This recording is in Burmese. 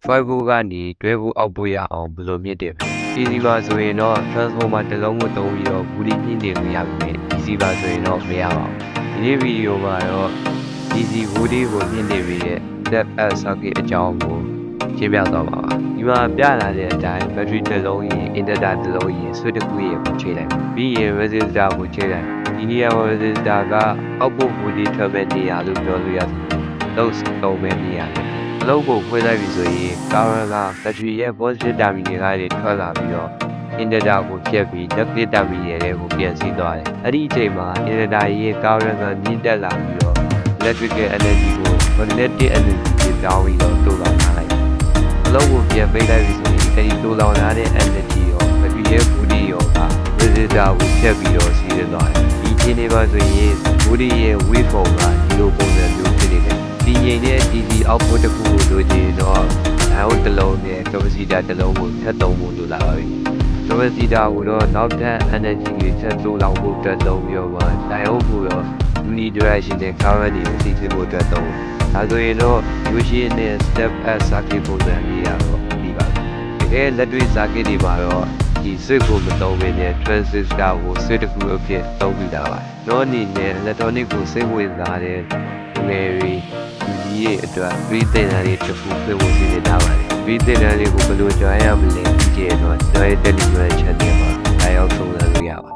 5 ကနေ12အောက်ပို့ရအောင်ဘယ်လိုမြင့်တယ် easy ပါဆိုရင်တော့ transformer တစ်လုံးကိုသုံးပြီးတော့ဘူးလေးမြင့်တင်လို့ရပါမယ် easy ပါဆိုရင်တော့မရပါဘူးဒီနေ့ဗီဒီယိုမှာတော့ easy ဘူးလေးကိုမြင့်တင်ပြီးတဲ့ step up circuit အကြောင်းကိုရှင်းပြသွားပါပါဒီမှာပြလာတဲ့အတိုင်း battery တစ်လုံးရင် inverter တစ်လုံးရင် switch တစ်ခုရေကိုချိန်လိုက်ပြီးရင် resistor ကိုချိန်လိုက်ဒီနေရာ resistor ကအောက်ပို့ဘူးလေးထွက်မဲ့နေရာလို့ပြောလို့ရတယ်လို့သုံးမဲ့နေရာအလုပ်ကိုဖွင့်လိုက်ပြီဆိုရင် current က battery ရဲ့ positive terminal ကနေထွက်လာပြီးတော့ inverter ကိုဖြတ်ပြီး negative terminal တွေကိုပြန်စီးသွားတယ်။အဲ့ဒီအချိန်မှာ inverter ရဲ့ current ကမြင့်တက်လာပြီးတော့ electrical energy ကို magnetic energy ကိုပြောင်းပြီးတော့တိုးလောင်ထားလိုက်တယ်။အလုပ်ကိုပြန်ပိတ်လိုက်ပြီဆိုရင်အဲ့ဒီတိုးလောင်ထားတဲ့ energy ရော battery ရဲ့ body ရောက resistor ကိုဖြတ်ပြီးတော့စီးသွားတယ်။ဒီအချိန်တွေမှာဆိုရင် body ရဲ့ waveform ကဒီလိုပုံစံမျိုးဖြစ်နေတယ်။ဒီငိမ့်တဲ့ DC output တစ်ခုကိုလိုချင်တော့ diode တစ်လုံးနဲ့ capacitor တစ်လုံးကိုထပ်သုံးဖို့လိုလာပါပြီ။ capacitor ကိုတော့နောက်ထပ် energy တွေထပ်တိုးလောင်ဖို့အတွက်သုံးပြီးတော့ diode ကိုတော့ unidirectional current တွေကိုသိစေဖို့အတွက်သုံး။ဒါဆိုရင်တော့ Usion နဲ့ step up circuit ပုံစံလေးရတော့ပြီးပါပြီ။တကယ်လက်တွေ့ circuit တွေမှာတော့ဒီ switch ကိုမသုံးဘဲနဲ့ transistor ကို switch တစ်ခုအဖြစ်သုံးပြီးတာပါ။တော့အနေနဲ့ electronic ကိုစိတ်ဝင်စားတဲ့ငယ်တွေလူကြီးရဲ့အတွက်ပြီးသင်တန်းလေးတစ်ခုပြဖို့စီစဉ်ထားပါတယ်။ပြီးသင်တန်းလေးကိုဘယ်လို join ရမလဲကြည့်ရတော့ကျွန်တော်ရဲ့ Telegram channel မှာလာရောက်ဆုံးဖြတ်လို့ရပါ